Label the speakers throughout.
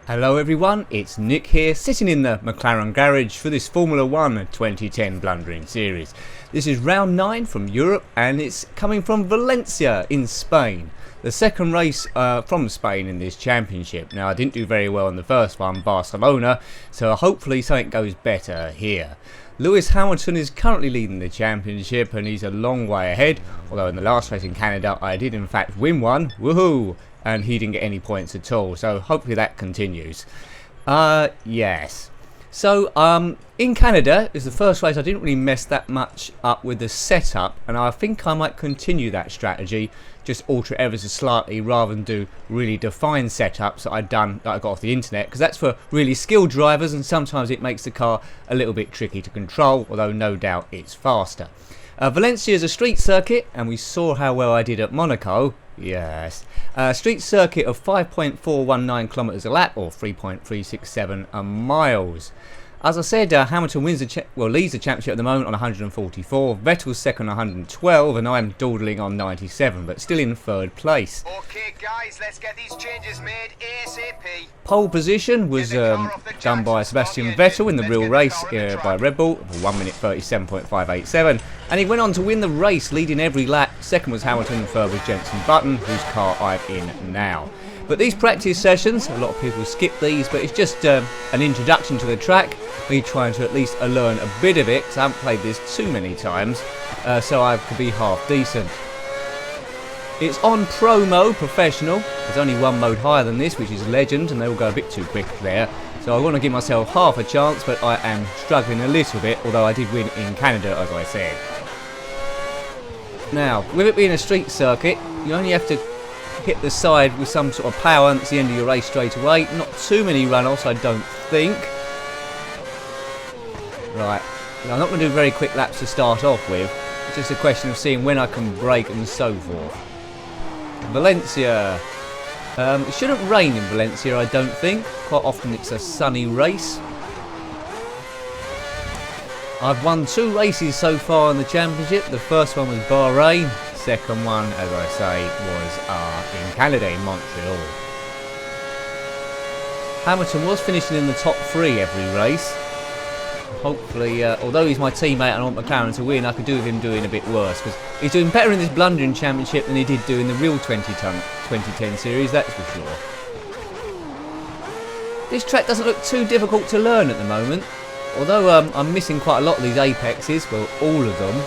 Speaker 1: Hello everyone, it's Nick here, sitting in the McLaren garage for this Formula 1 2010 Blundering series. This is round 9 from Europe and it's coming from Valencia in Spain. The second race from Spain in this championship. Now I didn't do very well in the first one, Barcelona, so hopefully something goes better here. Lewis Hamilton is currently leading the championship and he's a long way ahead, although in the last race in Canada I did in fact win one, woohoo! And he didn't get any points at all, so hopefully that continues. Yes. So in Canada is the first race. I didn't really mess that much up with the setup, and I think I might continue that strategy, just alter it ever so slightly rather than do really defined setups that I got off the internet, because that's for really skilled drivers and sometimes it makes the car a little bit tricky to control, although no doubt it's faster. Valencia is a street circuit, and we saw how well I did at Monaco. Yes. Street circuit of 5.419 kilometers a lap, or 3.367 miles. As I said, Hamilton leads the championship at the moment on 144. Vettel's second on 112, and I'm dawdling on 97, but still in third place.
Speaker 2: Okay, guys, let's get these changes made ASAP.
Speaker 1: Pole position was done by Sebastian Vettel in the real race by Red Bull for 1 minute 37.587, and he went on to win the race, leading every lap. Second was Hamilton, third was Jenson Button, whose car I'm in now. But these practice sessions, a lot of people skip these, but it's just an introduction to the track. Me trying to at least learn a bit of it, because I haven't played this too many times, so I could be half decent. It's on Pro Mode, Professional. There's only one mode higher than this, which is Legend, and they all go a bit too quick there. So I want to give myself half a chance, but I am struggling a little bit, although I did win in Canada, as I said. Now, with it being a street circuit, you only have to hit the side with some sort of power, and it's the end of your race straight away. Not too many runoffs, I don't think. Right, now I'm not going to do very quick laps to start off with. It's just a question of seeing when I can brake and so forth. Valencia. It shouldn't rain in Valencia, I don't think. Quite often it's a sunny race. I've won 2 races so far in the championship. The first one was Bahrain. Second one, as I say, was in Canada, in Montreal. Hamilton was finishing in the top 3 every race. Hopefully, although he's my teammate and I want McLaren to win, I could do with him doing a bit worse, because he's doing better in this Blundering Championship than he did do in the real 2010 series, that's for sure. This track doesn't look too difficult to learn at the moment, although I'm missing quite a lot of these apexes, well, all of them.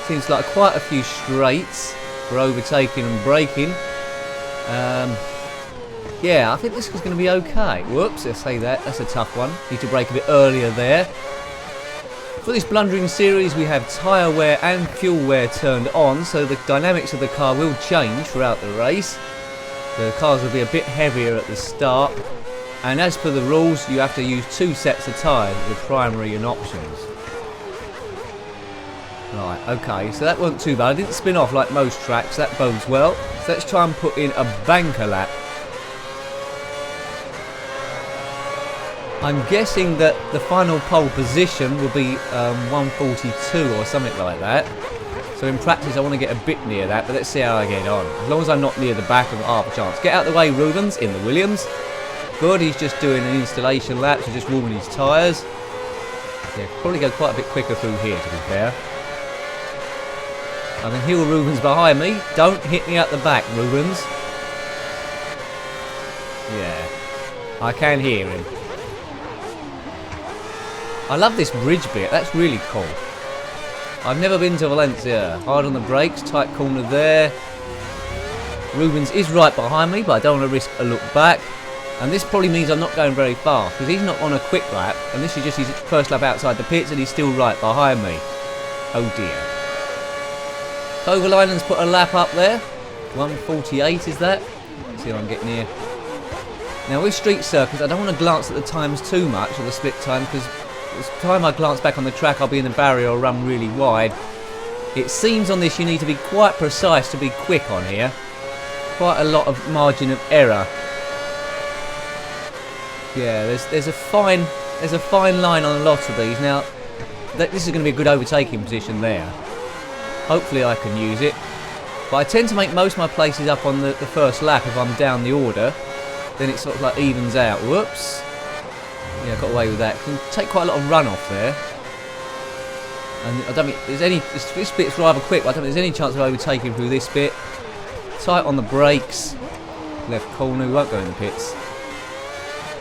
Speaker 1: Seems like quite a few straights for overtaking and braking. Yeah, I think this is going to be okay. Whoops, I say that. That's a tough one. Need to brake a bit earlier there. For this Blundering series, we have tyre wear and fuel wear turned on, so the dynamics of the car will change throughout the race. The cars will be a bit heavier at the start. And as per the rules, you have to use 2 sets of tyres, the primary and options. Right, okay, so that wasn't too bad. I didn't spin off like most tracks, that bodes well. So let's try and put in a banker lap. I'm guessing that the final pole position will be 142 or something like that. So in practice I want to get a bit near that, but let's see how I get on. As long as I'm not near the back, I've got half a chance. Get out of the way, Rubens, in the Williams. Good, he's just doing an installation lap, so just warming his tyres. Yeah, probably go quite a bit quicker through here, to be fair. I can hear Rubens behind me. Don't hit me at the back, Rubens. Yeah, I can hear him. I love this bridge bit, that's really cool. I've never been to Valencia. Hard on the brakes, tight corner there. Rubens is right behind me, but I don't want to risk a look back. And this probably means I'm not going very fast, because he's not on a quick lap, and this is just his first lap outside the pits, and he's still right behind me. Oh dear. Kovalainen's put a lap up there. 148 is that? Let's see if I can get near. Now with street circuits, I don't want to glance at the times too much, or the split time, because by the time I glance back on the track, I'll be in the barrier or run really wide. It seems on this you need to be quite precise to be quick on here. Quite a lot of margin of error. Yeah, there's a fine line on a lot of these. Now, this is going to be a good overtaking position there. Hopefully I can use it. But I tend to make most of my places up on the first lap if I'm down the order. then it sort of like evens out. Whoops. Yeah, I got away with that. Can take quite a lot of runoff there. And I don't think there's any... This bit's rather quick, but I don't think there's any chance of overtaking through this bit. Tight on the brakes. Left corner, we won't go in the pits.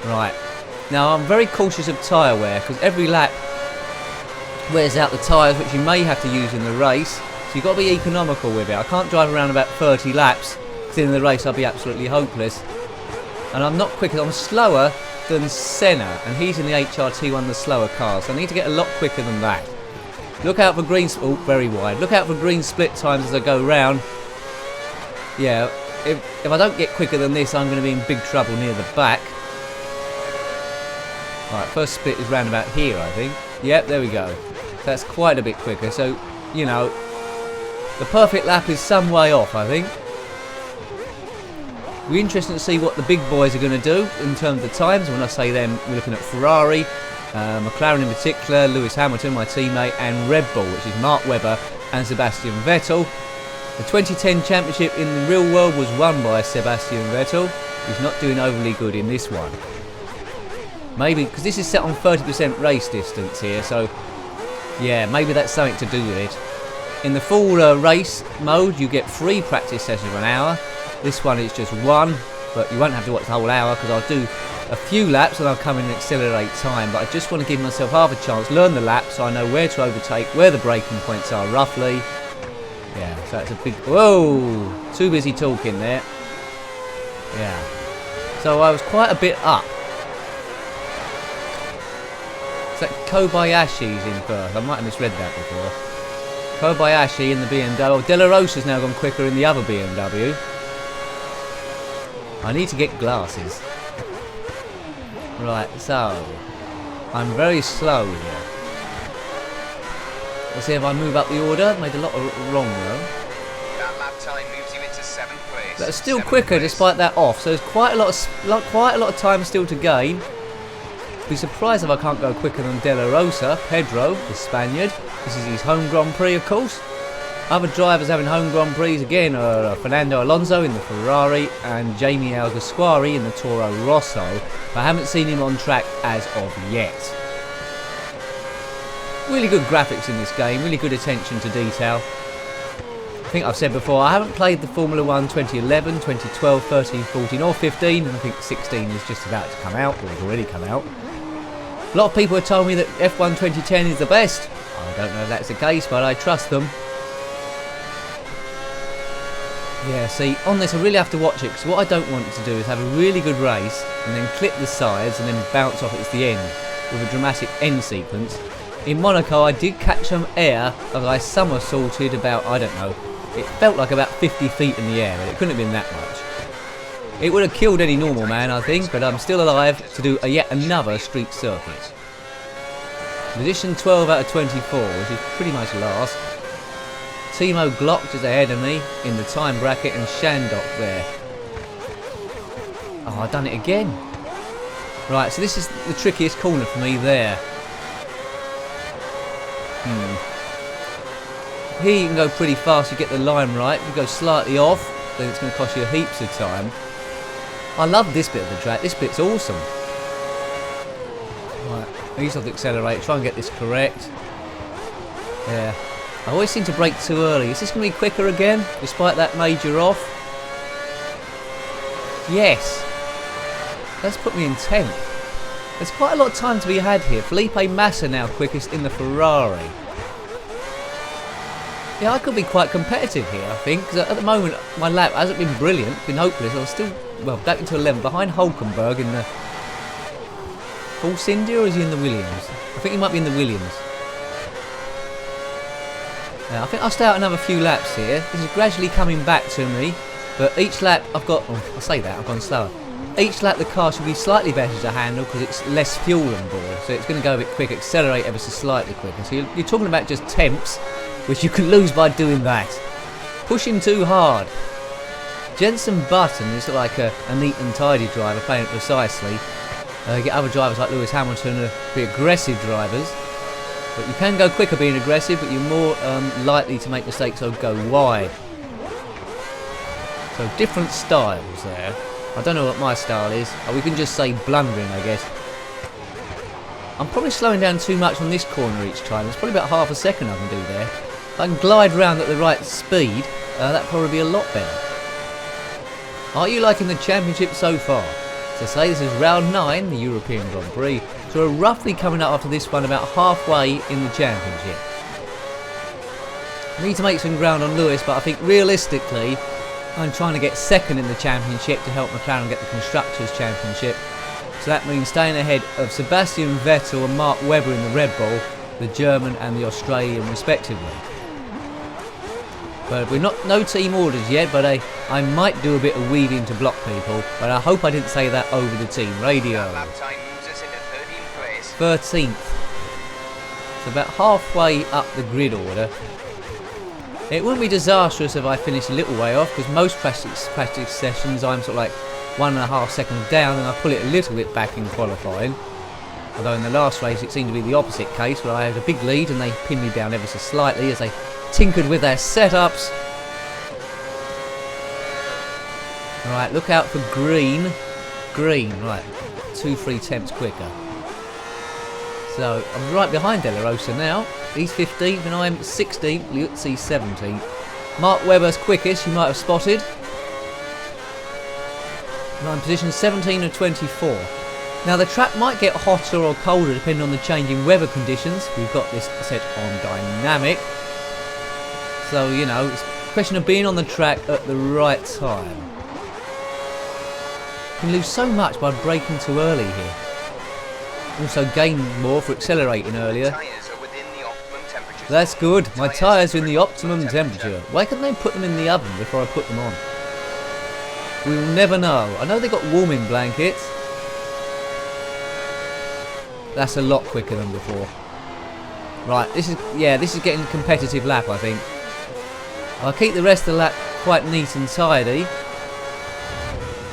Speaker 1: Right. Now, I'm very cautious of tyre wear, because every lap wears out the tyres, which you may have to use in the race. So you've got to be economical with it. I can't drive around about 30 laps, because in the race I'll be absolutely hopeless. And I'm not quicker, I'm slower than Senna, and he's in the HRT, one of the slower cars. So I need to get a lot quicker than that. Look out for green... Oh, very wide. Look out for green split times as I go round. Yeah, if I don't get quicker than this, I'm going to be in big trouble near the back. Right, first split is round about here, I think. Yep, there we go. That's quite a bit quicker. So, you know, the perfect lap is some way off, I think. We're interested to see what the big boys are going to do in terms of the times. When I say them, we're looking at Ferrari, McLaren in particular, Lewis Hamilton, my teammate, and Red Bull, which is Mark Webber and Sebastian Vettel. The 2010 championship in the real world was won by Sebastian Vettel. He's not doing overly good in this one. Maybe, because this is set on 30% race distance here, so yeah, maybe that's something to do with it. In the full race mode, you get 3 practice sessions of an hour. This one is just 1, but you won't have to watch the whole hour, because I'll do a few laps and I'll come in and accelerate time. But I just want to give myself half a chance, learn the lap, so I know where to overtake, where the braking points are roughly. Yeah, so it's a big... Whoa! Too busy talking there. Yeah. So I was quite a bit up. Is that Kobayashi's in first? I might have misread that before. Kobayashi in the BMW. Oh, De La Rosa's now gone quicker in the other BMW. I need to get glasses. Right, so... I'm very slow here. Let's see if I move up the order. Made a lot of wrong though.
Speaker 2: That lap time moves you into 7th place.
Speaker 1: That's still quicker despite that off. So there's quite a lot of time still to gain. Be surprised if I can't go quicker than De La Rosa, Pedro, the Spaniard. This is his home Grand Prix, of course. Other drivers having home Grand Prix again are Fernando Alonso in the Ferrari and Jamie Alguersuari in the Toro Rosso. But I haven't seen him on track as of yet. Really good graphics in this game, really good attention to detail. I think I've said before, I haven't played the Formula 1 2011, 2012, 13, 14 or 15, and I think 16 is just about to come out, or has already come out. A lot of people have told me that F1 2010 is the best. I don't know if that's the case, but I trust them. Yeah, see, on this I really have to watch it, because what I don't want to do is have a really good race, and then clip the sides, and then bounce off at the end, with a dramatic end sequence. In Monaco I did catch some air as I somersaulted about, I don't know, it felt like about 50 feet in the air, but it couldn't have been that much. It would have killed any normal man, I think, but I'm still alive to do yet another street circuit. Position 12 out of 24, which is pretty much last. Timo Glock is ahead of me in the time bracket, and Shandok there. Oh, I've done it again. Right, so this is the trickiest corner for me there. Here you can go pretty fast, you get the line right. If you go slightly off, then it's going to cost you heaps of time. I love this bit of the track, this bit's awesome. Right, I used to have to accelerate, try and get this correct. Yeah, I always seem to brake too early. Is this going to be quicker again, despite that major off? Yes. That's put me in 10th. There's quite a lot of time to be had here. Felipe Massa now quickest in the Ferrari. Yeah, I could be quite competitive here, I think, because at the moment my lap hasn't been brilliant, been hopeless. I was still, well, back into 11, behind Hulkenberg in the Force India, or is he in the Williams? I think he might be in the Williams. I think I'll stay out another few laps here. This is gradually coming back to me, but each lap I've got, oh, I say that, I've gone slower. Each lap the car should be slightly better to handle because it's less fuel on board, so it's going to go a bit quick, accelerate ever so slightly quicker. So you're talking about just temps, which you can lose by doing that. Pushing too hard. Jenson Button is like a neat and tidy driver, playing it precisely. You get other drivers like Lewis Hamilton who be aggressive drivers. But you can go quicker being aggressive, but you're more likely to make mistakes or go wide. So different styles there. I don't know what my style is. We can just say blundering, I guess. I'm probably slowing down too much on this corner each time. There's probably about half a second I can do there. If I can glide round at the right speed, that'd probably be a lot better. Are you liking the championship so far? To say this is round 9, the European Grand Prix. So we're roughly coming up after this one about halfway in the championship. Need to make some ground on Lewis, but I think realistically I'm trying to get second in the championship to help McLaren get the Constructors' Championship. So that means staying ahead of Sebastian Vettel and Mark Webber in the Red Bull, the German and the Australian respectively. But we're no team orders yet, but I might do a bit of weaving to block people, but I hope I didn't say that over the team radio.
Speaker 2: Lap time moves us into 13th place.
Speaker 1: 13th. So about halfway up the grid order. It wouldn't be disastrous if I finished a little way off, because most practice sessions I'm sort of like 1.5 seconds down and I pull it a little bit back in qualifying. Although in the last race it seemed to be the opposite case, where I had a big lead and they pinned me down ever so slightly as they tinkered with their setups. Right, look out for green. Green, right. 2-3 tenths quicker. So I'm right behind De La Rosa now. He's 15th and I'm 16th. Liuzzi's 17th. Mark Webber's quickest, you might have spotted. And I'm position 17 of 24. Now the track might get hotter or colder depending on the changing weather conditions. We've got this set on dynamic. So, you know, it's a question of being on the track at the right time. You can lose so much by braking too early here. Also gain more for accelerating earlier.
Speaker 2: Tyres are within the optimum temperature.
Speaker 1: That's good. My tyres are in the optimum temperature. Why couldn't they put them in the oven before I put them on? We will never know. I know they got warming blankets. That's a lot quicker than before. Right, this is getting a competitive lap, I think. I'll keep the rest of the lap quite neat and tidy,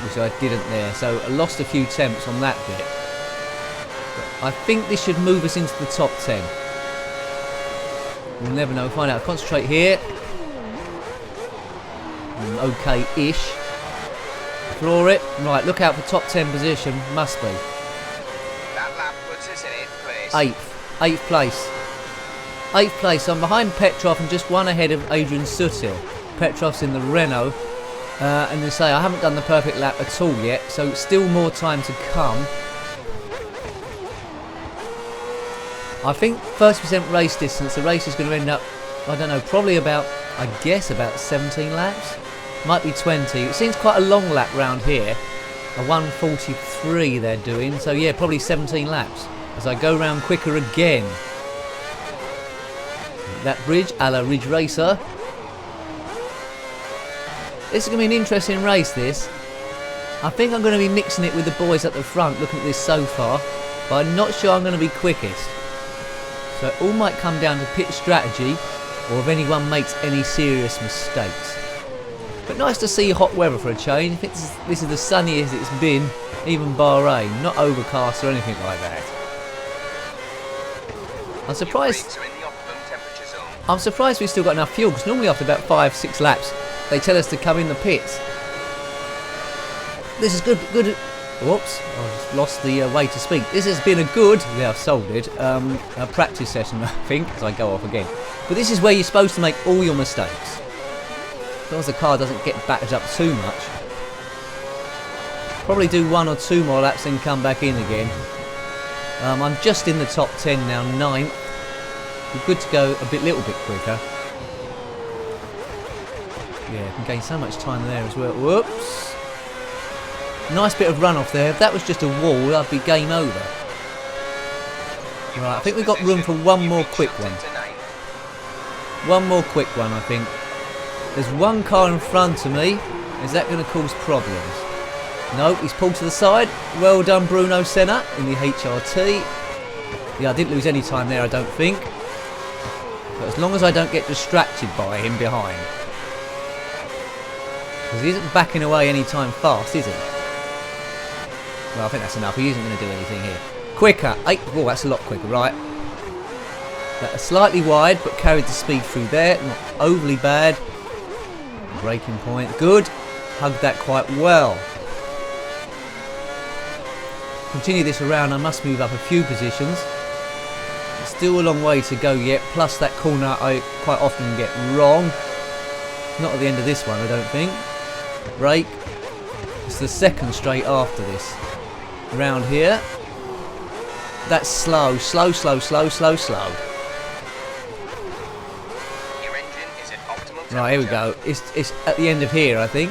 Speaker 1: which I didn't there, so I lost a few temps on that bit. But I think this should move us into the top 10. We'll never know, find out. Concentrate here. Okay-ish. Floor it. Right, look out for top 10 position. Must be.
Speaker 2: That lap puts us in 8th place.
Speaker 1: 8th place. 8th place. I'm behind Petrov and just one ahead of Adrian Sutil. Petrov's in the Renault. And they say I haven't done the perfect lap at all yet, so still more time to come. I think 1st% race distance, the race is going to end up, I don't know, probably about, I guess, about 17 laps. Might be 20. It seems quite a long lap round here. A 1:43 they're doing, so yeah, probably 17 laps. As I go round quicker again. That bridge, a la Ridge Racer. This is going to be an interesting race, this. I think I'm going to be mixing it with the boys at the front, looking at this so far. But I'm not sure I'm going to be quickest. So it all might come down to pit strategy, or if anyone makes any serious mistakes. But nice to see hot weather for a change. This is the sunniest it's been, even bar rain. Not overcast or anything like that. I'm surprised we've still got enough fuel, because normally after about 5-6 laps they tell us to come in the pits. This is good. Whoops, I just lost the way to speak. This has been a good, yeah, I've sold it, a practice session, I think, as I go off again. But this is where you're supposed to make all your mistakes. As long as the car doesn't get battered up too much. Probably do 1 or 2 more laps and come back in again. I'm just in the top 10 now, 9th. Be good to go a little bit quicker. Yeah, I can gain so much time there as well. Whoops. Nice bit of runoff there. If that was just a wall, I'd be game over. Right, I think we've got room for one more quick one. One more quick one, I think. There's one car in front of me. Is that going to cause problems? No, he's pulled to the side. Well done, Bruno Senna in the HRT. Yeah, I didn't lose any time there, I don't think. But as long as I don't get distracted by him behind. Because he isn't backing away any time fast, is he? Well, I think that's enough. He isn't going to do anything here. Quicker. 8. Oh, that's a lot quicker, right. That's slightly wide, but carried the speed through there. Not overly bad. Braking point. Good. Hugged that quite well. continue this around, I must move up a few positions. It's still a long way to go yet, plus that corner I quite often get wrong. Not at the end of this one, I don't think. Brake. It's the second straight after this. Around here. That's slow, slow, slow, slow, slow, slow.
Speaker 2: Your engine is at optimal temperature.
Speaker 1: Right, here we go. It's at the end of here, I think.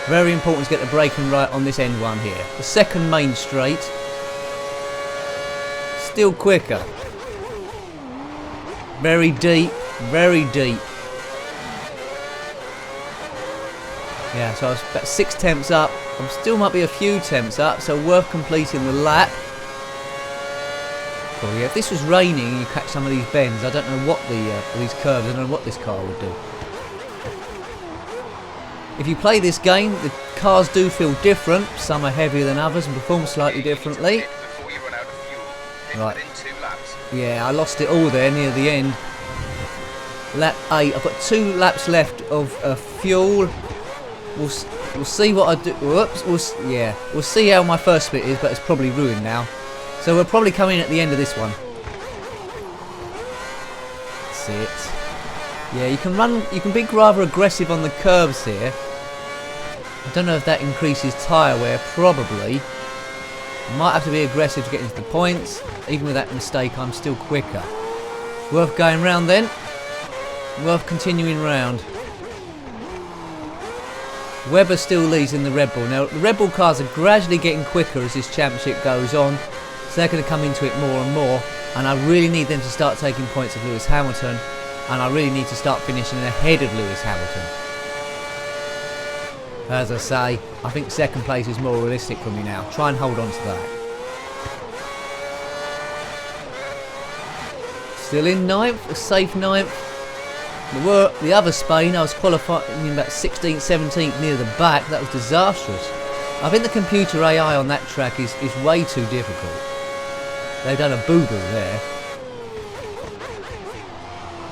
Speaker 1: Very important to get the braking right on this end one here. The second main straight. Still quicker. Very deep, very deep. Yeah, so I was about 6 tenths up. I still might be a few tenths up, so worth completing the lap. Well, yeah, if this was raining and you catch some of these bends, I don't know what these curves, I don't know what this car would do. If you play this game, the cars do feel different. Some are heavier than others and perform slightly differently. Right. Yeah, I lost it all there near the end. Lap 8. I've got 2 laps left of fuel. We'll see what I do. Whoops. We'll see how my first split is, but it's probably ruined now. So we'll probably come in at the end of this one. That's it. Yeah, you can run. You can be rather aggressive on the curves here. I don't know if that increases tyre wear. Probably. Might have to be aggressive to get into the points. Even with that mistake, I'm still quicker. Worth going round then. Worth continuing round. Webber still leads in the Red Bull. Now, the Red Bull cars are gradually getting quicker as this championship goes on. So they're going to come into it more and more. And I really need them to start taking points of Lewis Hamilton. And I really need to start finishing ahead of Lewis Hamilton. As I say, I think second place is more realistic for me now. Try and hold on to that. Still in 9th, a safe 9th. The other Spain, I was qualifying in about 16th, 17th near the back. That was disastrous. I think the computer AI on that track is way too difficult. They've done a boo-boo there.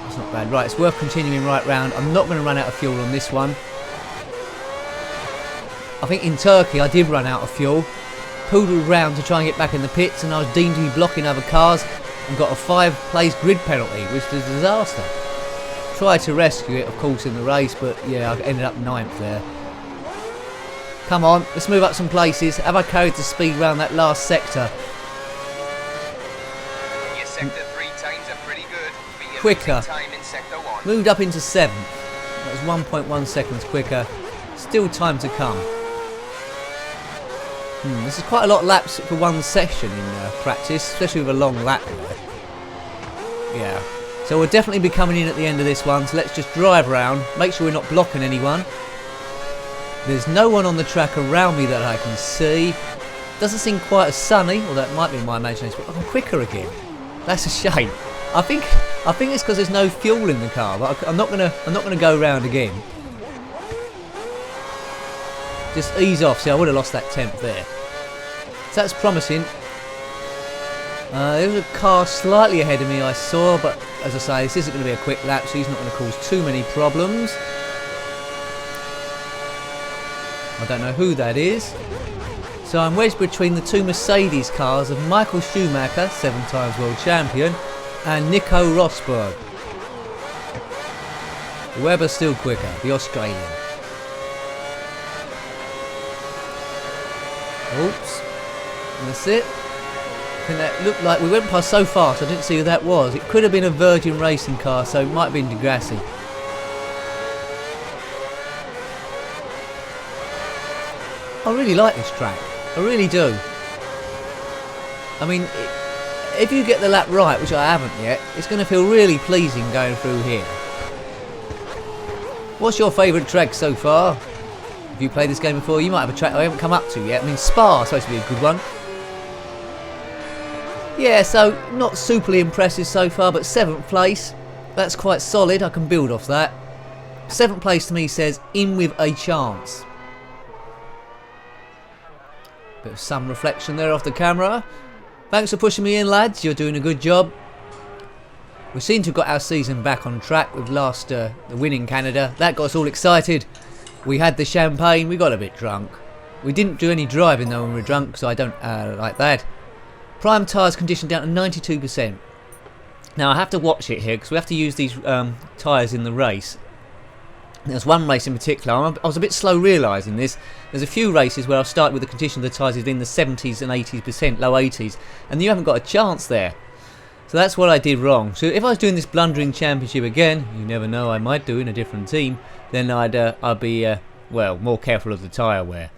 Speaker 1: That's not bad. Right, it's worth continuing right round. I'm not going to run out of fuel on this one. I think in Turkey I did run out of fuel. Poodled round to try and get back in the pits, and I was deemed to be blocking other cars and got a 5-place grid penalty, which was a disaster. Tried to rescue it, of course, in the race, but yeah, I ended up 9th there. Come on, let's move up some places. Have I carried the speed round that last sector?
Speaker 2: Your sector 3 times are pretty good, but you're
Speaker 1: Quicker.
Speaker 2: losing time in sector 1.
Speaker 1: Moved up into 7th. That was 1.1 seconds quicker. Still time to come. This is quite a lot of laps for one session in practice, especially with a long lap there. Yeah. So we'll definitely be coming in at the end of this one, so let's just drive around, make sure we're not blocking anyone. There's no one on the track around me that I can see. Doesn't seem quite as sunny, or that might be my imagination, but I'm quicker again. That's a shame. I think it's because there's no fuel in the car, but I'm not gonna go round again. Just ease off. See, I would have lost that 10th there. So that's promising. There was a car slightly ahead of me I saw, but as I say, this isn't going to be a quick lap, so he's not going to cause too many problems. I don't know who that is. So I'm wedged between the 2 Mercedes cars of Michael Schumacher, 7-times world champion, and Nico Rosberg. Webber's still quicker, the Australian. Oops. And that's it. I think that looked like we went past so fast I didn't see who that was. It could have been a Virgin racing car, so it might have been Degrassi. I really like this track. I really do. I mean, if you get the lap right, which I haven't yet, it's going to feel really pleasing going through here. What's your favourite track so far? Have you played this game before? You might have a track I haven't come up to yet. I mean, Spa is supposed to be a good one. Yeah, so not superly impressive so far, but 7th place. That's quite solid. I can build off that. 7th place to me says in with a chance. Bit of sun reflection there off the camera. Thanks for pushing me in, lads. You're doing a good job. We seem to have got our season back on track with the win in Canada. That got us all excited. We had the champagne, we got a bit drunk. We didn't do any driving though when we were drunk, so I don't like that. Prime tyres condition down to 92%. Now I have to watch it here because we have to use these tyres in the race. There's one race in particular, I was a bit slow realising this. There's a few races where I've started with the condition of the tyres within the 70s and 80%, low 80s, and you haven't got a chance there. So that's what I did wrong. So if I was doing this blundering championship again, you never know, I might do in a different team, then I'd be well, more careful of the tyre wear.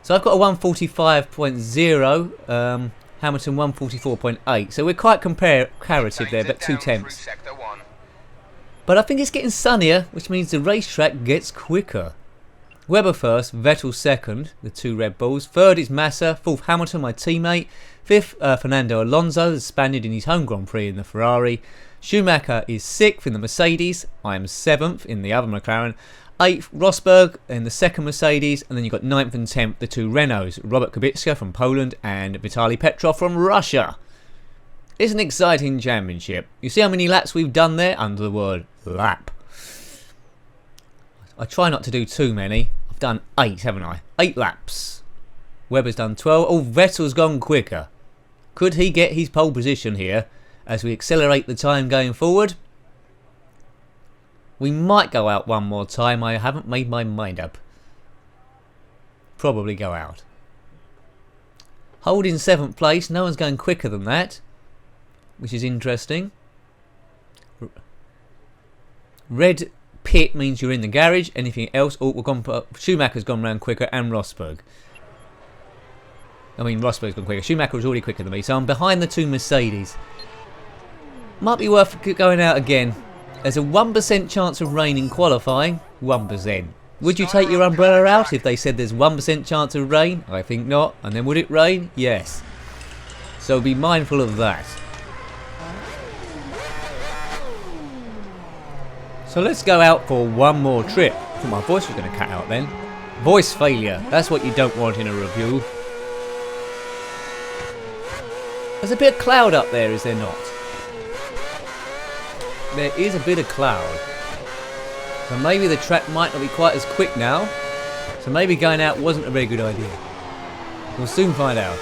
Speaker 1: So I've got a 145.0, Hamilton 144.8, so we're quite comparative there, but 2/10. But I think it's getting sunnier, which means the racetrack gets quicker. Webber first, Vettel second, the two Red Bulls. Third is Massa, fourth Hamilton, my teammate. Fifth, Fernando Alonso, the Spaniard in his home Grand Prix in the Ferrari. Schumacher is sixth in the Mercedes. I am seventh in the other McLaren. Eighth, Rosberg in the second Mercedes, and then you've got ninth and 10th, the two Renaults, Robert Kubica from Poland and Vitaly Petrov from Russia. It's an exciting championship. You see how many laps we've done there under the word lap. I try not to do too many. I've done 8, haven't I? 8 laps. Webber's done 12. Oh, Vettel's gone quicker. Could he get his pole position here as we accelerate the time going forward? We might go out one more time. I haven't made my mind up. Probably go out. Holding 7th place. No one's going quicker than that, which is interesting. Red pit means you're in the garage. Anything else? Oh, Schumacher's gone round quicker, and Rosberg. I mean, Rosberg's gone quicker. Schumacher was already quicker than me, so I'm behind the two Mercedes. Might be worth going out again. There's a 1% chance of rain in qualifying. 1%. Would you take your umbrella out if they said there's 1% chance of rain? I think not. And then would it rain? Yes. So be mindful of that. So let's go out for one more trip. I thought my voice was going to cut out then. Voice failure. That's what you don't want in a review. There's a bit of cloud up there, is there not? There is a bit of cloud. So maybe the track might not be quite as quick now. So maybe going out wasn't a very good idea. We'll soon find out.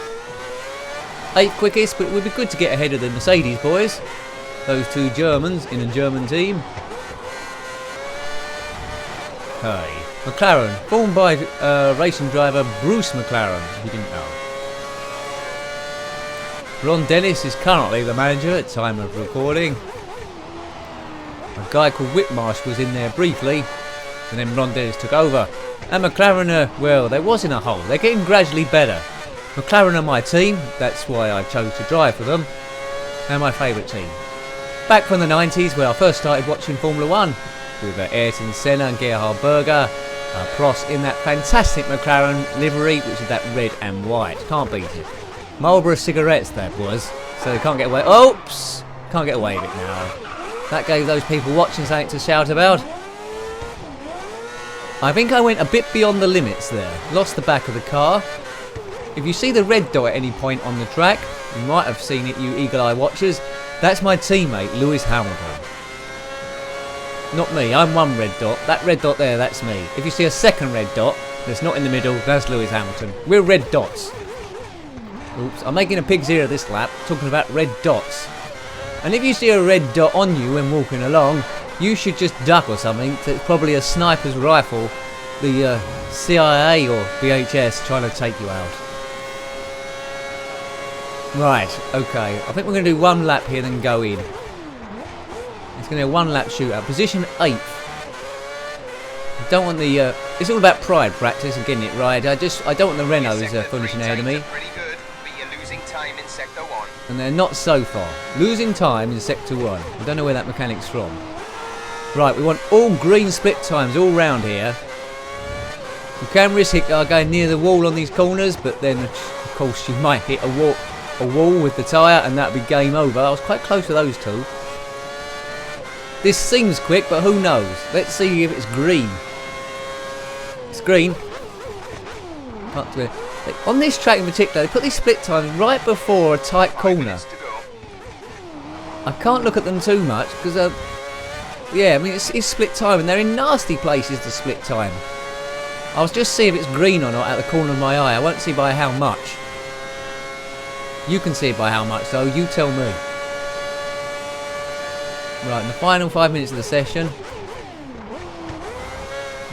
Speaker 1: 8th quickest, but it would be good to get ahead of the Mercedes boys. Those two Germans in a German team. Hey. McLaren, formed by racing driver Bruce McLaren, if you didn't know. Ron Dennis is currently the manager at time of recording. A guy called Whitmarsh was in there briefly, and then Ron Dennis took over. And McLaren well, they was in a hole. They're getting gradually better. McLaren are my team, that's why I chose to drive for them. They're my favourite team. Back from the 90s, where I first started watching Formula 1, with Ayrton Senna and Gerhard Berger, Prost in that fantastic McLaren livery, which is that red and white. Can't beat it. Marlboro cigarettes that was, so they can't get away. Oops! Can't get away with it now. That gave those people watching something to shout about. I think I went a bit beyond the limits there. Lost the back of the car. If you see the red dot at any point on the track, you might have seen it, you eagle-eye watchers. That's my teammate, Lewis Hamilton. Not me, I'm one red dot. That red dot there, that's me. If you see a second red dot that's not in the middle, that's Lewis Hamilton. We're red dots. Oops, I'm making a pig's ear of this lap, talking about red dots. And if you see a red dot on you when walking along, you should just duck or something. It's probably a sniper's rifle, the CIA or VHS trying to take you out. Right, okay, I think we're going to do one lap here then go in. It's going to be a one lap shootout. Position 8th. I don't want the... it's all about pride practice and getting it right. I don't want the Renaults finishing ahead of me. And they're not so far. Losing time in Sector 1. I don't know where that mechanic's from. Right, we want all green split times all round here. You can risk going near the wall on these corners, but then of course you might hit a wall with the tyre and that'd be game over. I was quite close to those two. This seems quick, but who knows? Let's see if it's green. It's green. Can't do it. On this track in particular, they put these split times right before a tight corner. I can't look at them too much because, yeah, I mean it's split time and they're in nasty places to split time. I'll just see if it's green or not at the corner of my eye. I won't see by how much. You can see it by how much, though. You tell me. Right, in the final 5 minutes of the session.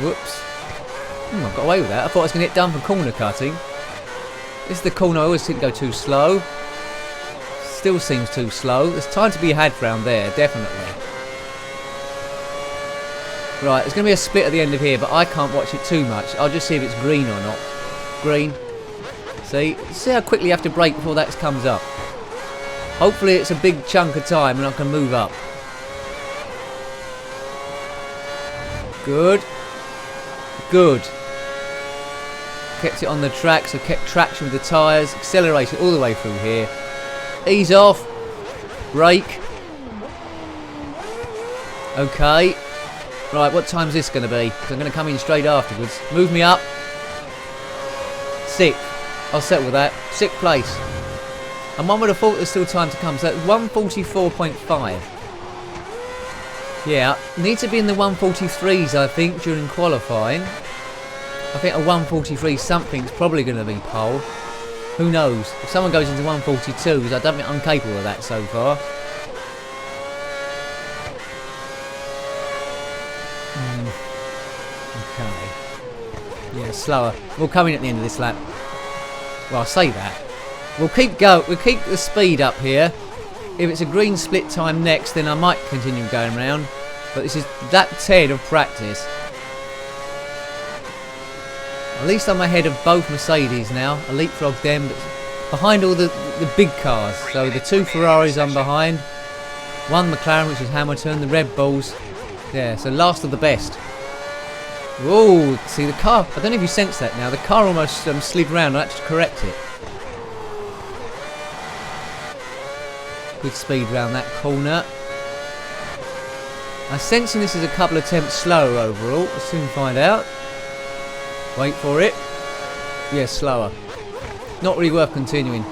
Speaker 1: Whoops. I got away with that. I thought I was going to get done for corner cutting. This is the corner I always seem to go too slow. Still seems too slow. There's time to be had round there, definitely. Right, there's going to be a split at the end of here, but I can't watch it too much. I'll just see if it's green or not. Green. See how quickly you have to brake before that comes up. Hopefully it's a big chunk of time and I can move up. Good. Good. Kept it on the track, so kept traction with the tyres. Accelerated all the way through here. Ease off. Brake. Okay. Right, what time's this going to be? 'Cause I'm going to come in straight afterwards. Move me up. 6th. I'll settle with that. 6th place. And one would have thought there's still time to come. So 1:44.5. Yeah, need to be in the 1:43s, I think, during qualifying. I think a 1:43 something's probably going to be pole. Who knows? If someone goes into 1:42s, I don't think I'm capable of that so far. Okay. Yeah, slower. We'll come in at the end of this lap. Well, I'll say that. We'll keep the speed up here. If it's a green split time next, then I might continue going round. But this is that 10 of practice. At least I'm ahead of both Mercedes now. I leapfrogged them, but behind all the big cars. So the 2 Ferraris I'm behind. 1 McLaren, which is Hamilton. The Red Bulls. Yeah, so last of the best. Whoa, see the car. I don't know if you sense that now. The car almost slid round. I had to correct it. Good speed round that corner. I'm sensing this is a couple of attempts slower overall. We'll soon find out. Wait for it. Yeah, slower. Not really worth continuing.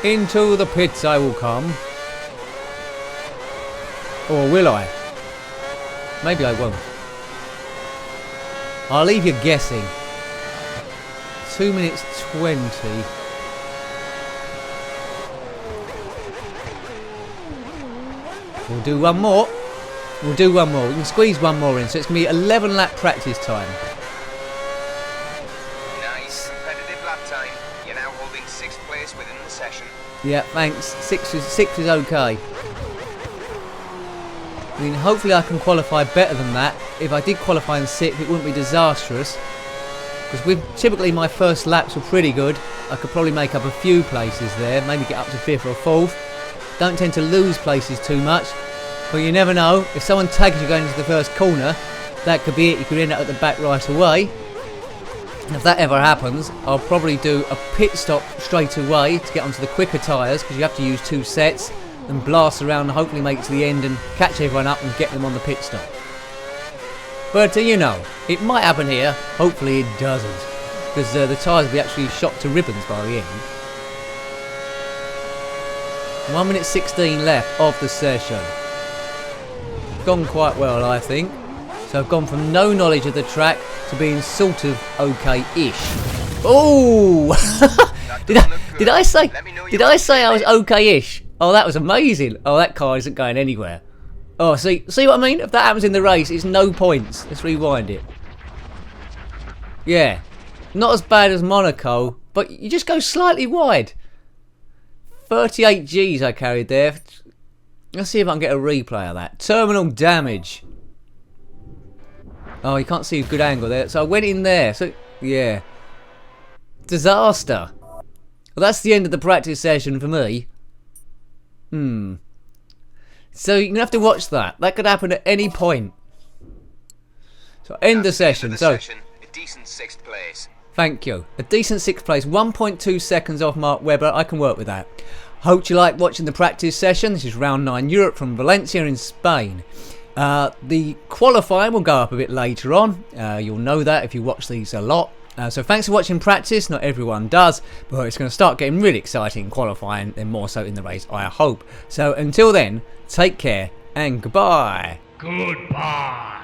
Speaker 1: Into the pits I will come. Or will I? Maybe I won't. I'll leave you guessing. 2 minutes 20. We'll do one more. We'll do one more. We can squeeze one more in, so it's going to be 11 lap practice time.
Speaker 2: Nice competitive lap time. You're now holding 6th place within the session.
Speaker 1: Yeah, thanks. 6 is okay. I mean, hopefully I can qualify better than that. If I did qualify in 6th, it wouldn't be disastrous. Because typically my first laps were pretty good. I could probably make up a few places there, maybe get up to 5th or 4th. Don't tend to lose places too much, but you never know. If someone tags you going into the first corner, that could be it. You could end up at the back right away. And if that ever happens, I'll probably do a pit stop straight away to get onto the quicker tyres, because you have to use 2 sets, and blast around and hopefully make it to the end and catch everyone up and get them on the pit stop. But you know, it might happen here. Hopefully it doesn't, because the tyres will be actually shot to ribbons by the end. 1 minute 16 left of the session. Gone quite well, I think. So I've gone from no knowledge of the track to being sort of okay-ish. Oh! did I say I was okay-ish? Oh, that was amazing. Oh, that car isn't going anywhere. Oh, see what I mean? If that happens in the race, it's no points. Let's rewind it. Yeah, not as bad as Monaco, but you just go slightly wide. 38 Gs I carried there. Let's see if I can get a replay of that. Terminal damage. Oh, you can't see a good angle there. So I went in there. So, yeah. Disaster. Well, that's the end of the practice session for me. So you're going to have to watch that. That could happen at any point. So end the session.
Speaker 2: A decent 6th place.
Speaker 1: Thank you. A decent 6th place. 1.2 seconds off Mark Webber. I can work with that. Hope you like watching the practice session. This is round 9 Europe from Valencia in Spain. The qualifying will go up a bit later on. You'll know that if you watch these a lot. So thanks for watching practice. Not everyone does, but it's going to start getting really exciting qualifying and more so in the race, I hope. So until then, take care and goodbye.
Speaker 3: Goodbye.